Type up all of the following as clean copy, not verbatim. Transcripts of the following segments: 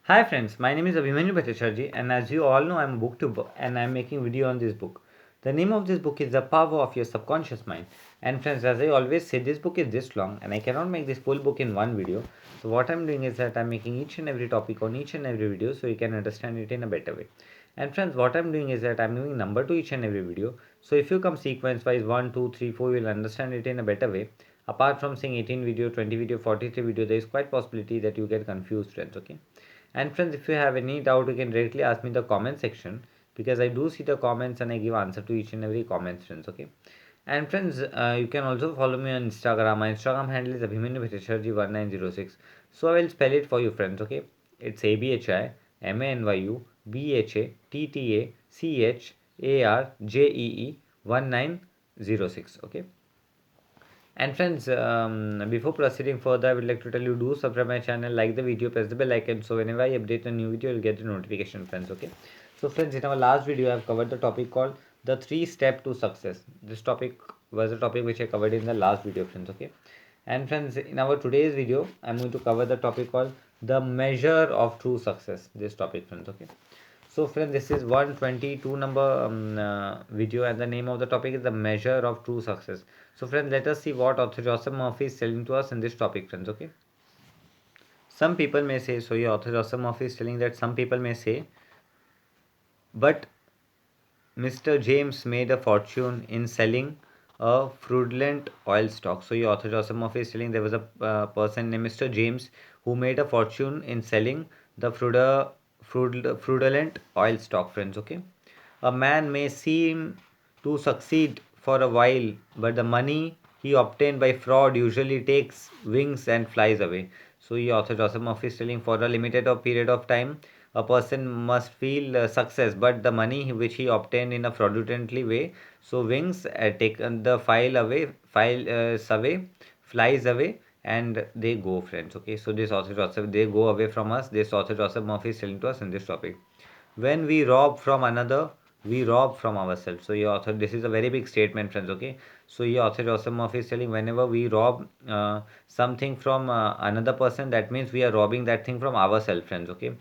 Hi friends, my name is Abhimanyu Bhattacharjee and as you all know I am a booktuber and I am making video on this book. The name of this book is The Power of Your Subconscious Mind. And friends, as I always say, this book is this long and I cannot make this full book in one video. So what I am doing is that I am making each and every topic on each and every video so you can understand it in a better way. And friends, what I am doing is that I am giving number to each and every video. So if you come sequence wise 1, 2, 3, 4, you will understand it in a better way. Apart from saying 18 video, 20 video, 43 video, there is quite possibility that you get confused friends, okay? And friends, if you have any doubt, you can directly ask me in the comment section because I do see the comments and I give answer to each and every comment, friends. Okay. And friends, you can also follow me on Instagram. My Instagram handle is Abhimanyu Bhattacharjee 1906. So I will spell it for you, friends. Okay. It's ABHIMANYU BHATTACHARJEE 1906. Okay. And friends, before proceeding further, I would like to tell you, do subscribe my channel, like the video, press the bell icon, so whenever I update a new video, you'll get the notification, friends. Okay. So friends, in our last video, I have covered the topic called the 3 step to success. This topic was a topic which I covered in the last video, friends. Okay. And friends, in our today's video, I'm going to cover the topic called the measure of true success. This topic, friends. Okay. So friends, this is 122 number video and the name of the topic is the measure of true success. So friends, let us see what author Joseph Murphy is telling to us in this topic, friends. Okay. Some people may say, so your author Joseph Murphy is telling that some people may say, but Mr. James made a fortune in selling a fraudulent oil stock. So your author Joseph Murphy is telling there was a person named Mr. James who made a fortune in selling the fraudulent oil stock, friends. Okay. A man may seem to succeed for a while, but the money he obtained by fraud usually takes wings and flies away. So, your author Joseph Murphy is telling for a limited period of time, a person must feel success, but the money which he obtained in a fraudulently way, so wings take the files away, flies away, and they go, friends. Okay, so this author Joseph, they go away from us. This author Joseph Murphy is telling to us in this topic. When we rob from another, we rob from ourselves. So your author, this is a very big statement, friends. Okay, so your author Joseph Murphy is telling whenever we rob something from another person, that means we are robbing that thing from ourselves, friends. Okay,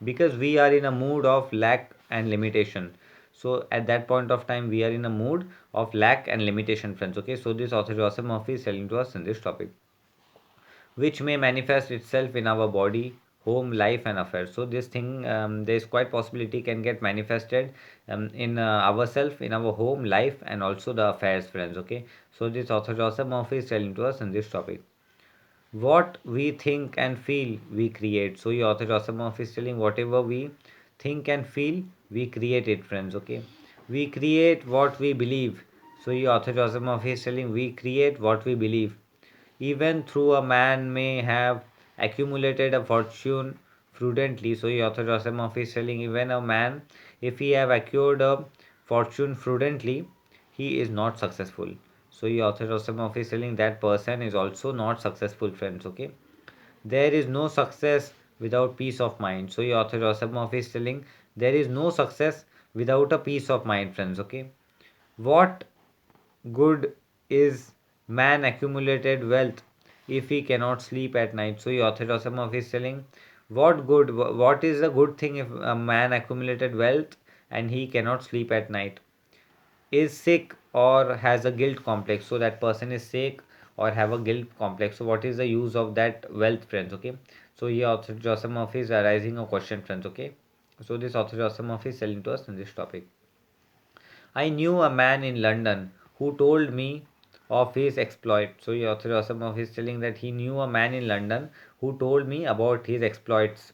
because we are in a mood of lack and limitation. So at that point of time, we are in a mood of lack and limitation, friends. Okay, so this author Joseph Murphy is telling to us in this topic, which may manifest itself in our body, home, life, and affairs. So this thing, there is quite possibility can get manifested in ourselves, in our home, life, and also the affairs, friends. Okay. So this author Joseph Murphy is telling to us in this topic. What we think and feel, we create. So your author Joseph Murphy is telling whatever we think and feel, we create it, friends. Okay. We create what we believe. So your author Joseph Murphy is telling we create what we believe. Even through a man may have accumulated a fortune prudently. So the author Joseph Murphy is telling even a man, if he have acquired a fortune prudently, he is not successful. So the author Joseph Murphy is telling that person is also not successful, friends. Okay. There is no success without peace of mind. So the author Joseph Murphy is telling there is no success without a peace of mind, friends. Okay. What good is man accumulated wealth if he cannot sleep at night? So the author Joseph is telling what is a good thing if a man accumulated wealth and he cannot sleep at night? Is sick or has a guilt complex. So that person is sick or have a guilt complex. So what is the use of that wealth, friends? Okay. So here author Joseph Murphy is arising a question, friends. Okay. So this author Joseph Murphy is telling to us in this topic. I knew a man in London who told me of his exploit. So the author Asimov is telling that he knew a man in London who told me about his exploits.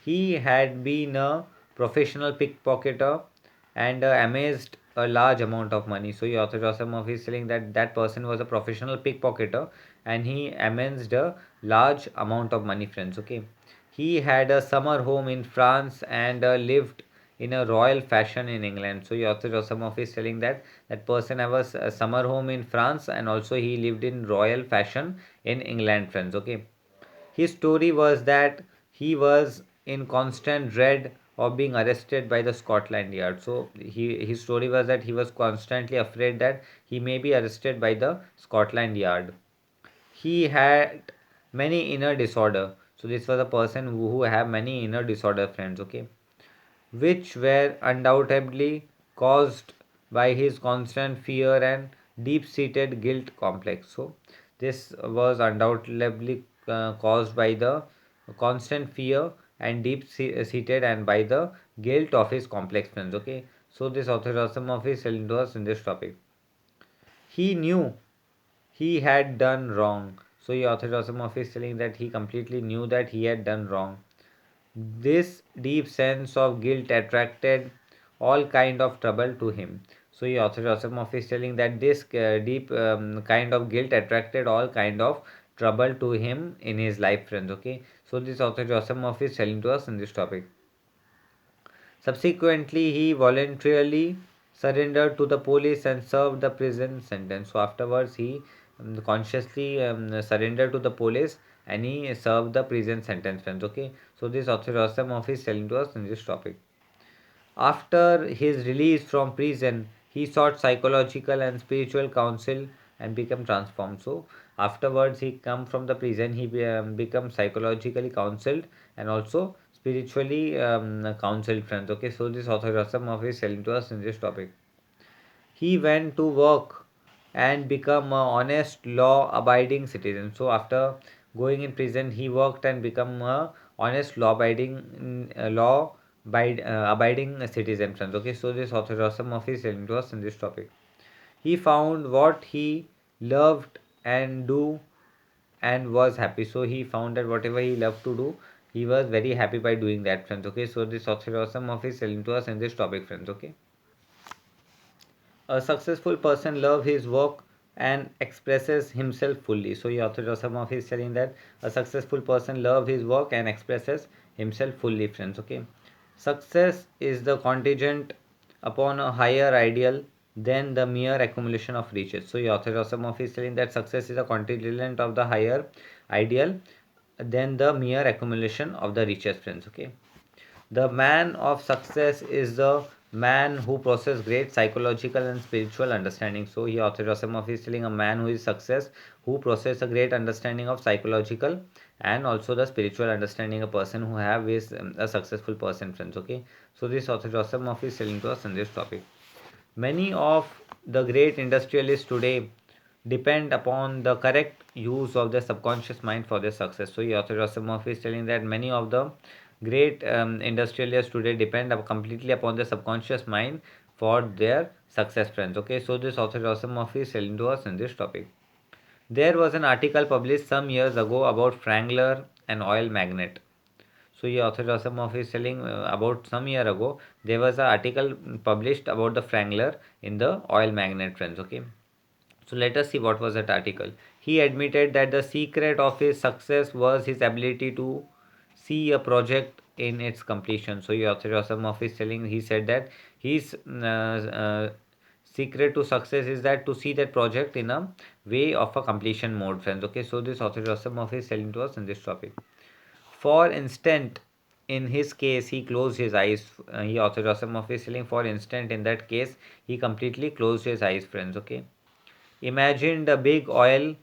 He had been a professional pickpocketer and amassed a large amount of money. So the author Asimov is telling that that person was a professional pickpocketer and he amassed a large amount of money, friends. Okay. He had a summer home in France and lived in a royal fashion in England. So author Rosamov is telling that that person has a summer home in France and also he lived in royal fashion in England, friends. Okay. His story was that he was in constant dread of being arrested by the Scotland Yard. So his story was that he was constantly afraid that he may be arrested by the Scotland Yard. He had many inner disorder. So this was a person who have many inner disorder, friends, okay, which were undoubtedly caused by his constant fear and deep-seated guilt complex. So this was undoubtedly caused by the constant fear and deep-seated and by the guilt of his complex, friends, okay. So this author Rasamov is telling to us in this topic. He knew he had done wrong. So the author Rasamov is telling that he completely knew that he had done wrong. This deep sense of guilt attracted all kind of trouble to him. So the author Asimov is telling that this deep kind of guilt attracted all kind of trouble to him in his life, friends, okay. So this author Asimov is telling to us in this topic. Subsequently, he voluntarily surrendered to the police and served the prison sentence. So afterwards, he consciously surrendered to the police and he served the prison sentence, friends, okay. So this author Asimov is telling to us in this topic. After his release from prison, he sought psychological and spiritual counsel and became transformed. So afterwards, he come from the prison, he become psychologically counseled and also spiritually counseled, friends. Okay, so this author Rasamov is telling to us in this topic. He went to work and become a honest law-abiding citizen. So after going in prison, he worked and become a honest abiding citizen, friends. Okay, so this author Rasamov is telling to us in this topic. He found what he loved and do and was happy. So he found that whatever he loved to do, he was very happy by doing that, friends. Okay, so this author Rasamov is telling to us in this topic, friends. Okay. A successful person loves his work and expresses himself fully. So, the author Rasamov is telling that a successful person loves his work and expresses himself fully, friends. Okay. Success is the contingent upon a higher ideal than the mere accumulation of riches. So, the author Rasamov is telling that success is a contingent of the higher ideal than the mere accumulation of the riches, friends. Okay. The man of success is the man who possesses great psychological and spiritual understanding. So here author Rasamov is telling a man who is success, who possesses a great understanding of psychological and also the spiritual understanding. A person who have is a successful person, friends. Okay. So this author Rasamov is telling to us in this topic. Many of the great industrialists today depend upon the correct use of their subconscious mind for their success. So, author Rasamov is telling that many of the great industrialists today depend completely upon the subconscious mind for their success, friends. Okay, so this author Rasamov is telling to us in this topic. There was an article published some years ago about Frangler, an oil magnate. So, the author Rasamov is telling about some year ago, there was an article published about the Frangler in the oil magnate, friends. Okay. So let us see what was that article. He admitted that the secret of his success was his ability to see a project in its completion. So the author Rasamov is telling, he said that his secret to success is that to see that project in a way of a completion mode, friends. Okay, so this author Rasamov is telling to us in this topic. For instance, in his case, he closed his eyes. He author Rasamov is telling, for instance, in that case, he completely closed his eyes, friends. Okay. Imagine the big oil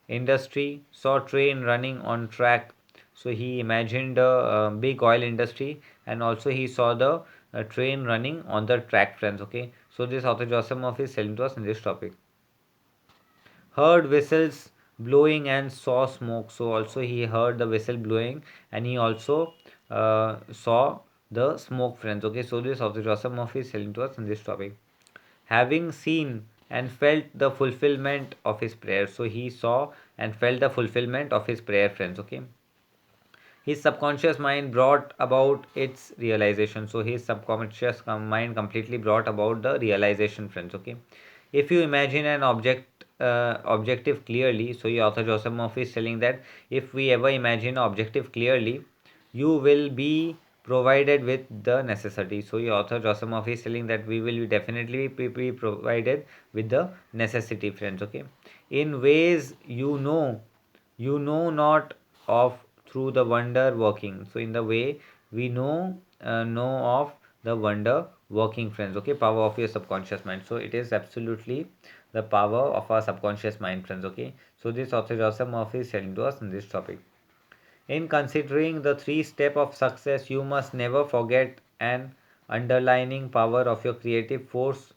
industry saw train running on track. So he imagined the big oil industry and also he saw the train running on the track, friends. Okay. So this author Josimov is telling to us in this topic. Heard whistles blowing and saw smoke. So also he heard the whistle blowing and he also saw the smoke, friends. Okay. So this author Josimov is telling to us in this topic. Having seen and felt the fulfillment of his prayer. So he saw and felt the fulfillment of his prayer, friends. Okay. His subconscious mind brought about its realization. So his subconscious mind completely brought about the realization, friends. Okay. If you imagine an objective clearly, so your author Joseph Murphy is telling that if we ever imagine an objective clearly, you will be provided with the necessity. So your author Joseph Murphy is telling that we will definitely be provided with the necessity, friends. Okay. In ways you know not of through the wonder working. So in the way we know of the wonder working, friends. Okay, power of your subconscious mind. So it is absolutely the power of our subconscious mind, friends. Okay, so this author Joseph Murphy is telling to us in this topic. In considering the three steps of success, you must never forget an underlining power of your creative force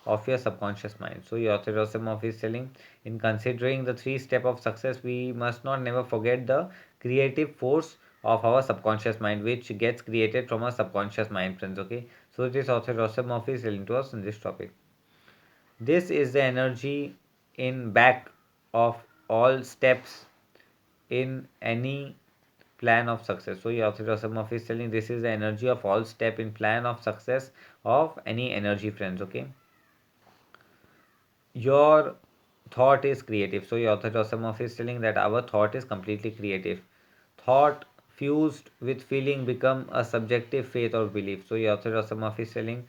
of your subconscious mind. So your author Asimov is telling, in considering the three steps of success, we must not never forget the creative force of our subconscious mind, which gets created from our subconscious mind, friends. Okay, so this author Asimov is telling to us in this topic. This is the energy in back of all steps in any plan of success. So your author Asimov is telling this is the energy of all step in plan of success of any energy, friends. Okay, your thought is creative. So your author Asimov is telling that our thought is completely creative. Thought fused with feeling become a subjective faith or belief. So your author Asimov is telling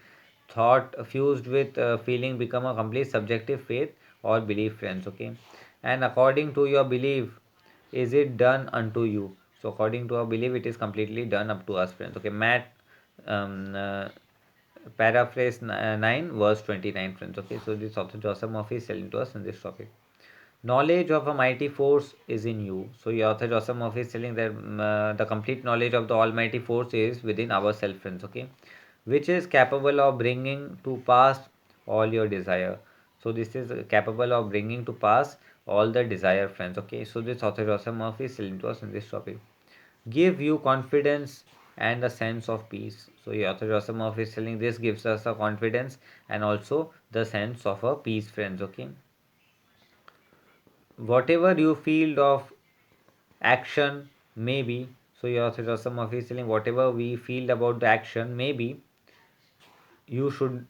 thought fused with feeling become a complete subjective faith or belief, friends. Okay, and according to your belief, is it done unto you? So according to our belief, it is completely done up to us, friends. Okay, Matt, um, uh, paraphrase 9 verse 29, friends. Okay, so this author Joseph Murphy is telling to us in this topic. Knowledge of a mighty force is in you. So your author Joseph Murphy is telling that the complete knowledge of the almighty force is within ourselves, friends. Okay, which is capable of bringing to pass all your desire. So this is capable of bringing to pass all the desire, friends. Okay, so this author Joseph Murphy is telling to us in this topic. Give you confidence and a sense of peace. So your author Joseph Murphy is telling this gives us a confidence and also the sense of a peace, friends. Okay, whatever you feel of action maybe, so your author Joseph Murphy is telling whatever we feel about the action, maybe you should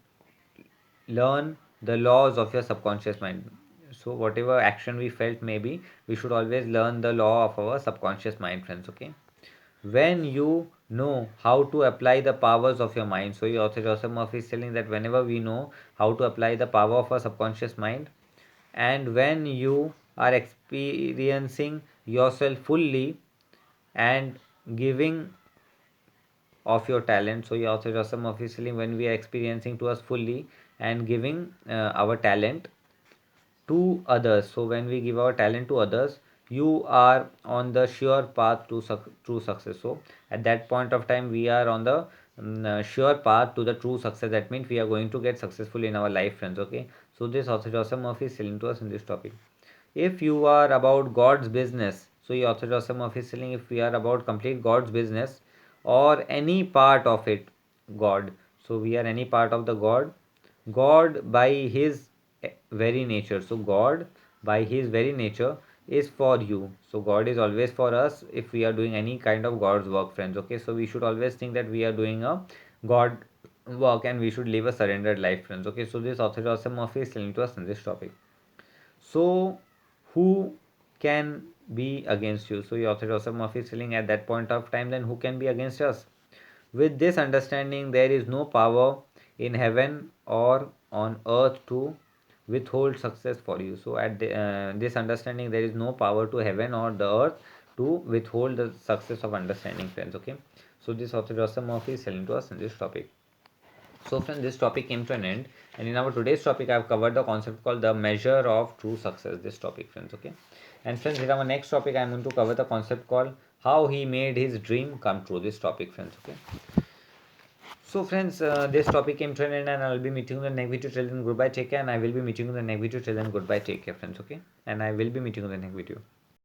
learn the laws of your subconscious mind. So whatever action we felt, maybe we should always learn the law of our subconscious mind, friends. Okay, when you know how to apply the powers of your mind. So your author Joseph Murphy is telling that whenever we know how to apply the power of our subconscious mind, and when you are experiencing yourself fully and giving of your talent. So your author Joseph Murphy is telling when we are experiencing to us fully and giving our talent to others. So when we give our talent to others, you are on the sure path to true success. So at that point of time, we are on the sure path to the true success. That means we are going to get successful in our life, friends. Okay, so this author Joseph Murphy is telling to us in this topic. If you are about God's business, so your author Joseph Murphy is telling if we are about complete God's business or any part of it, God. So we are any part of the God. God by his very nature. So God by his very nature is for you. So God is always for us if we are doing any kind of God's work, friends. Okay, so we should always think that we are doing a God work and we should live a surrendered life, friends. Okay, so this author Joseph Murphy is telling to us in this topic. So who can be against you? So your author Joseph Murphy is telling at that point of time, then who can be against us? With this understanding, there is no power in heaven or on earth to withhold success for you. So at this understanding, there is no power to heaven or the earth to withhold the success of understanding, friends. Okay, so this author Joseph Murphy is telling to us in this topic. So friends, this topic came to an end, and in our today's topic, I have covered the concept called the measure of true success. This topic, friends, okay. And friends, in our next topic, I am going to cover the concept called how he made his dream come true. This topic, friends, okay. So friends, this topic came to an end, and I will be meeting you in the next video. Till then, goodbye, take care, and I will be meeting you in the next video. Till then, goodbye, take care, friends, okay. And I will be meeting you in the next video.